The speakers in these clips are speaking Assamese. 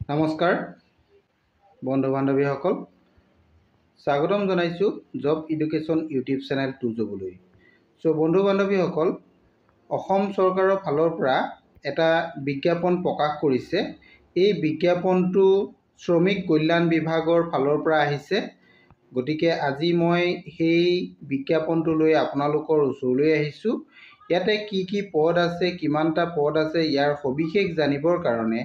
নমস্কাৰ বন্ধু বান্ধৱীসকল স্বাগতম জনাইছোঁ জব এডুকেশ্যন ইউটিউব চেনেল টুজবলৈ। বন্ধু বান্ধৱীসকল, অসম চৰকাৰৰ ফালৰ পৰা এটা বিজ্ঞাপন প্ৰকাশ কৰিছে। এই বিজ্ঞাপনটো শ্ৰমিক কল্যাণ বিভাগৰ ফালৰ পৰা আহিছে। গতিকে আজি মই সেই বিজ্ঞাপনটো লৈ আপোনালোকৰ ওচৰলৈ আহিছোঁ। ইয়াতে কি কি পদ আছে, কিমানটা পদ আছে, ইয়াৰ সবিশেষ জানিবৰ কাৰণে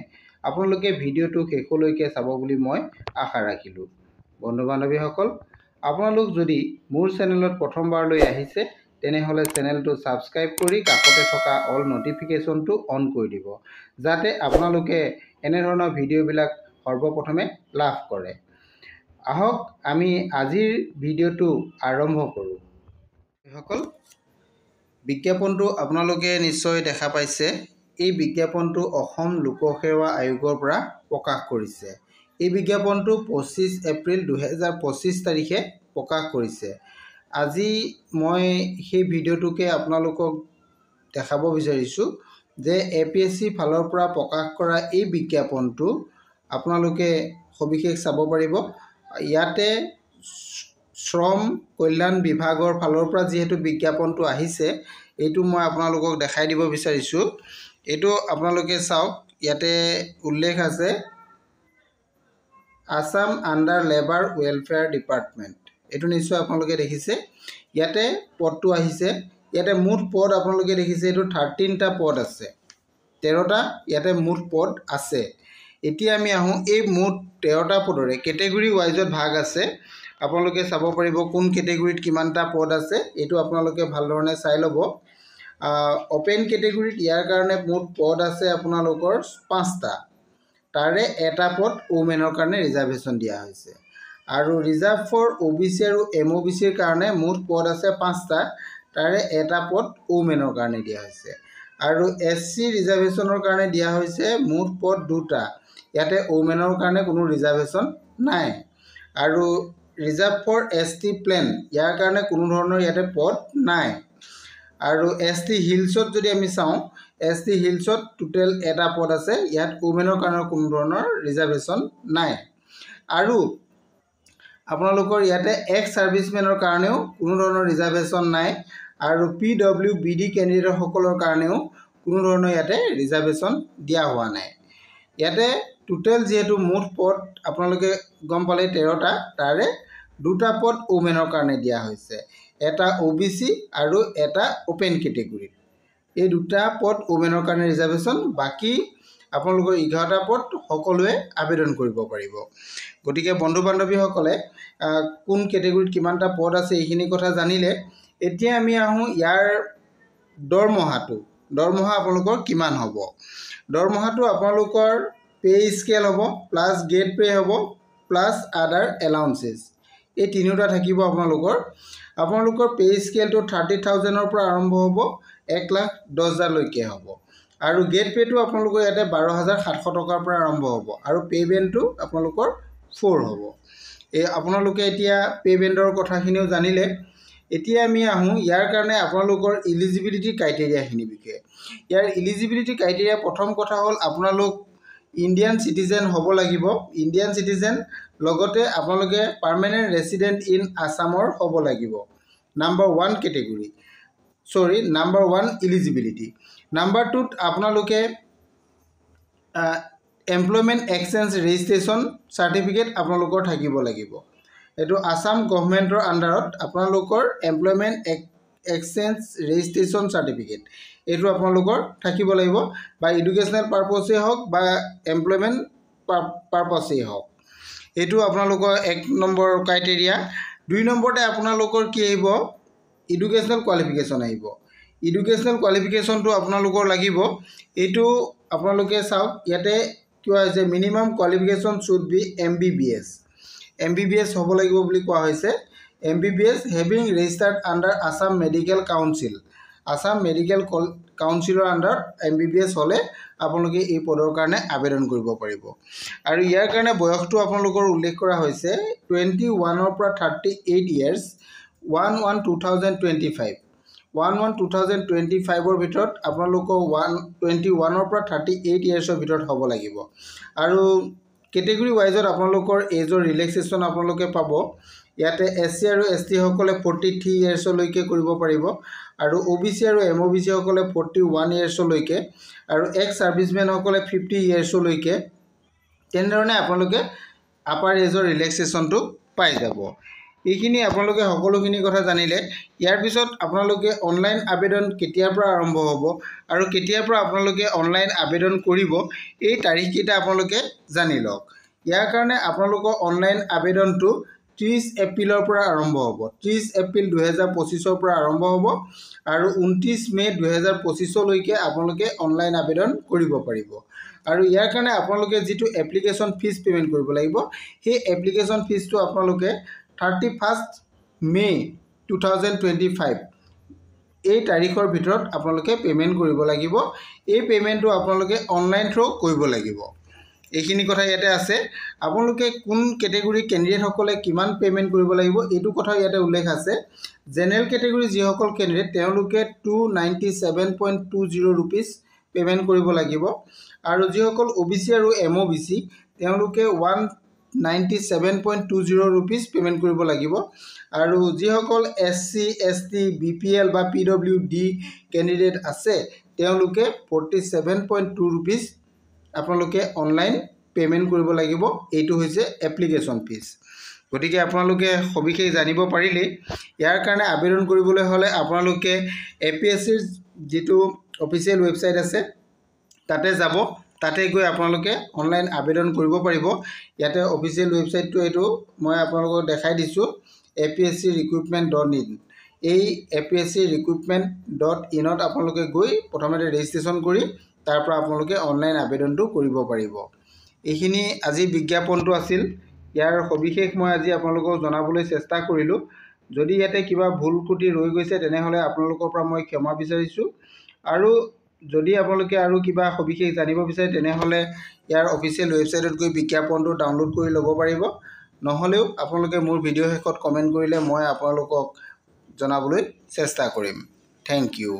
আপোনালোকে ভিডিঅ'টো শেষলৈকে চাব বুলি মই আশা ৰাখিলোঁ। বন্ধু বান্ধৱীসকল, আপোনালোক যদি মোৰ চেনেলত প্ৰথমবাৰলৈ আহিছে তেনেহ'লে চেনেলটো ছাবস্ক্ৰাইব কৰি কাষতে থকা অল নটিফিকেশ্যনটো অন কৰি দিব, যাতে আপোনালোকে এনেধৰণৰ ভিডিঅ'বিলাক সৰ্বপ্ৰথমে লাভ কৰে। আহক আমি আজিৰ ভিডিঅ'টো আৰম্ভ কৰোঁ। সকল, বিজ্ঞাপনটো আপোনালোকে নিশ্চয় দেখা পাইছে। এই বিজ্ঞাপনটো অসম লোকসেৱা আয়োগৰ পৰা প্ৰকাশ কৰিছে। এই বিজ্ঞাপনটো 25 এপ্ৰিল 2025 তাৰিখে প্ৰকাশ কৰিছে। আজি মই সেই ভিডিঅ'টোকে আপোনালোকক দেখাব বিচাৰিছোঁ যে APSC ফালৰ পৰা প্ৰকাশ কৰা এই বিজ্ঞাপনটো আপোনালোকে সবিশেষ চাব পাৰিব। ইয়াতে শ্ৰম কল্যাণ বিভাগৰ ফালৰ পৰা যিহেতু বিজ্ঞাপনটো আহিছে, এইটো মই আপোনালোকক দেখাই দিব বিচাৰিছোঁ। এইটো আপোনালোকে চাওক, ইয়াতে উল্লেখ আছে Assam under labour welfare department. এইটো নিশ্চয় আপোনালোকে দেখিছে। ইয়াতে পদটো আহিছে। ইয়াতে মুঠ পদ আপোনালোকে দেখিছে, এইটো 13টা পদ আছে, 13টা ইয়াতে মুঠ পদ আছে। এতিয়া আমি আহোঁ, এই মুঠ 13টা পদৰে কেটেগৰী ৱাইজত ভাগ আছে। আপোনালোকে চাব পাৰিব কোন কেটেগৰীত কিমানটা পদ আছে। এইটো আপোনালোকে ভালধৰণে চাই ল'ব। অপেন কেটেগৰীত ইয়াৰ কাৰণে মুঠ পদ আছে আপোনালোকৰ 5টা। তাৰে এটা পদ ওমেনৰ কাৰণে ৰিজাৰ্ভেশ্যন দিয়া হৈছে। আৰু ৰিজাৰ্ভ ফৰ OBC আৰু MOBCৰ কাৰণে মুঠ পদ আছে 5টা। তাৰে এটা পদ ওমেনৰ কাৰণে দিয়া হৈছে। আৰু SC ৰিজাৰ্ভেশ্যনৰ কাৰণে দিয়া হৈছে মুঠ পদ 2টা। ইয়াতে ওমেনৰ কাৰণে কোনো ৰিজাৰ্ভেশ্যন নাই। আৰু ৰিজাৰ্ভ ফৰ ST প্লেন, ইয়াৰ কাৰণে কোনো ধৰণৰ ইয়াতে পদ নাই। আৰু ST হিলছত যদি আমি চাওঁ, ST হিলছত টোটেল এটা পদ আছে। ইয়াত ওমেনৰ কাৰণে কোনো ধৰণৰ ৰিজাৰ্ভেশ্যন নাই। আৰু আপোনালোকৰ ইয়াতে এক্স ছাৰ্ভিচমেনৰ কাৰণেও কোনো ধৰণৰ ৰিজাৰ্ভেশ্যন নাই। আৰু PWBD কেণ্ডিডেটসকলৰ কাৰণেও কোনো ধৰণৰ ইয়াতে ৰিজাৰ্ভেশ্যন দিয়া হোৱা নাই। ইয়াতে টোটেল যিহেতু মুঠ পদ আপোনালোকে গম পালে 13টা, তাৰে 2টা পদ ওমেনৰ কাৰণে দিয়া হৈছে, এটা OBC আৰু এটা অপেন কেটেগৰীত। এই 2টা পদ ওমেনৰ কাৰণে ৰিজাৰ্ভেশ্যন, বাকী আপোনালোকৰ 11টা পদ সকলোৱে আবেদন কৰিব পাৰিব। গতিকে বন্ধু বান্ধৱীসকলে কোন কেটেগৰীত কিমানটা পদ আছে এইখিনি কথা জানিলে। এতিয়া আমি আহোঁ ইয়াৰ দৰমহাটো। দৰমহা আপোনালোকৰ কিমান হ'ব? দৰমহাটো আপোনালোকৰ পে স্কেল হ'ব, প্লাছ গেট পে হ'ব, প্লাছ আদাৰ এলাউন্সেছ। এই তিনিওটা থাকিব আপোনালোকৰ। আপোনালোকৰ পে স্কেলটো 30,000ৰ পৰা আৰম্ভ হ'ব, 1,10,000লৈকে হ'ব। আৰু গেট পে'টো আপোনালোকৰ ইয়াতে 12,700 টকাৰ পৰা আৰম্ভ হ'ব। আৰু পে' বেণ্ডটো আপোনালোকৰ 4 হ'ব। আপোনালোকে এতিয়া পে' বেণ্ডৰ কথাখিনিও জানিলে। এতিয়া আমি আহোঁ ইয়াৰ কাৰণে আপোনালোকৰ ইলিজিবিলিটি ক্ৰাইটেৰিয়াখিনিৰ বিষয়ে। ইয়াৰ ইলিজিবিলিটি ক্ৰাইটেৰিয়া প্ৰথম কথা হ'ল আপোনালোক ইণ্ডিয়ান চিটিজেন হ'ব লাগিব। ইণ্ডিয়ান চিটিজেন, লগতে আপোনালোকে পাৰ্মানেণ্ট ৰেচিডেণ্ট ইন আছামৰ হ'ব লাগিব। Number 1 category, number 1 eligibility. Number 2ত আপোনালোকে এমপ্লয়মেণ্ট এক্সচেঞ্জ ৰেজিষ্ট্ৰেশ্যন চাৰ্টিফিকেট আপোনালোকৰ থাকিব লাগিব। এইটো আছাম গভৰ্ণমেণ্টৰ আণ্ডাৰত আপোনালোকৰ এমপ্লয়মেণ্ট এক্সচেঞ্জ ৰেজিষ্ট্ৰেশ্যন চাৰ্টিফিকেট, এইটো আপোনালোকৰ থাকিব লাগিব, বা এডুকেশ্যনেল পাৰপছেই হওক বা এমপ্লয়মেণ্ট পাৰপছেই হওক। এইটো আপোনালোকৰ 1 নম্বৰ ক্ৰাইটেৰিয়া। 2 নম্বৰতে আপোনালোকৰ কি আহিব? এডুকেশ্যনেল কোৱালিফিকেশ্যন আহিব। এডুকেশ্যনেল কোৱালিফিকেশ্যনটো আপোনালোকৰ লাগিব। এইটো আপোনালোকে চাওক, ইয়াতে কোৱা হৈছে minimum qualification should be MBBS। MBBS হ'ব লাগিব বুলি কোৱা হৈছে। MBBS having registered under Assam medical council. Assam medical কাউন্সিলৰ আণ্ডাৰত MBBS হ'লে আপোনালোকে এই পদৰ কাৰণে আবেদন কৰিব পাৰিব। আৰু ইয়াৰ কাৰণে বয়সটো আপোনালোকৰ উল্লেখ কৰা হৈছে 21ৰ পৰা 38 ইয়াৰ্ছ, 1/1/2025। 1/1/2025ৰ ভিতৰত আপোনালোকৰ 21ৰ পৰা 38 ইয়াৰ্ছৰ ভিতৰত হ'ব লাগিব। আৰু কেটেগৰী ৱাইজত আপোনালোকৰ এজৰ ৰিলেক্সেশ্যন আপোনালোকে পাব ইয়াতে SC আৰু ST সকলে 43 ইয়াৰ্ছলৈকে কৰিব পাৰিব আৰু OBC আৰু MOBC সকলে 41 ইয়াৰ্ছলৈকে আৰু এক্স সাৰ্ভিসমেন সকলে 50 ইয়াৰ্ছলৈকে তেনেধৰণে আপোনালোকে আপাৰ এজৰ ৰিলেক্সেশ্যনটো পাই যাব এইখিনি আপোনালোকে সকলোখিনি কথা জানিলে ইয়াৰ পিছত আপোনালোকে অনলাইন আবেদন কেতিয়াৰ পৰা আৰম্ভ হ'ব আৰু কেতিয়াৰ পৰা আপোনালোকে অনলাইন আবেদন কৰিব এই তাৰিখকেইটা আপোনালোকে জানি লওক ইয়াৰ কাৰণে আপোনালোকৰ অনলাইন আবেদনটো 30 এপ্ৰিলৰ পৰা আৰম্ভ হ'ব 30 এপ্ৰিল 2025 পৰা আৰম্ভ হ'ব আৰু 29 মে 2025 লৈকে আপোনালোকে অনলাইন আবেদন কৰিব পাৰিব আৰু ইয়াৰ কাৰণে আপোনালোকে যেটো এপ্লিকেশন ফিজ পেমেন্ট কৰিব লাগিব সেই এপ্লিকেশন ফিজটো আপোনালোকে 31st মে 2025 এই তাৰিখৰ ভিতৰত আপোনালোকে পেমেন্ট কৰিব লাগিব এই পেমেন্টটো আপোনালোকে অনলাইন থ্ৰু কৰিব লাগিব এইখিনি কথা ইয়াতে আছে আপোনালোকে কোন কেটেগৰী ক্যান্ডিডেট সকলে কিমান পেমেন্ট কৰিব লাগিব এটো কথা ইয়াতে উল্লেখ আছে জেনাৰেল কেটেগৰী যি সকল ক্যান্ডিডেট তেওঁলোকে 297.20 रुपीस পেমেন্ট কৰিব লাগিব আৰু যি সকল OBC আৰু MOBC তেওঁলোকে 197.20 रुपीस पेमेंट কৰিব লাগিব আৰু যি সকল SC ST BPL বা PWD ক্যান্ডিডেট আছে তেওঁলোকে 47.2 रुपीस আপোনালোকে অনলাইন পেমেন্ট কৰিব লাগিব এইটো হৈছে এপ্লিকেশন ফিজ গতিকে আপোনালোকে সবিশেষ জানিব পাৰিলে ইয়াৰ কাৰণে আবেদন কৰিবলৈ হলে আপোনালোকে APSC যেটো অফিচিয়েল ওয়েবসাইট আছে তাতে যাব তাতে গৈ আপোনালোকে অনলাইন আবেদন কৰিব পাৰিব ইয়াতে অফিচিয়েল ওয়েবসাইটটো এটো মই আপোনালোকক দেখাই দিছো apscrecruitment.in এই apscrecruitment.in ত আপোনালোকে গৈ প্ৰথমতে ৰেজিষ্ট্ৰেচন কৰি তাৰ পৰা আপোনালোকে অনলাইন আবেদনটো কৰিব পাৰিব এইখিনি আজি বিজ্ঞাপনটো আছিল ইয়াৰ সবিশেষ মই আজি আপোনালোকক জনাবলৈ চেষ্টা কৰিলো যদি ইয়াতে কিবা ভুল ত্ৰুটি ৰৈ গৈছে তেনেহলে আপোনালোকৰ পৰা মই ক্ষমা বিচাৰিছো আৰু যদি আপোনালোকে আৰু কিবা সবিশেষ জানিব বিচাৰে তেনেহলে ইয়াৰ অফিচিয়েল ওয়েবসাইটত গৈ বিজ্ঞাপনটো ডাউনলোড কৰি ল'ব পাৰিব নহলেও আপোনালোকে মোৰ ভিডিও শেষত কমেন্ট কৰিলে মই আপোনালোকক জনাবলৈ চেষ্টা কৰিম থ্যাংক ইউ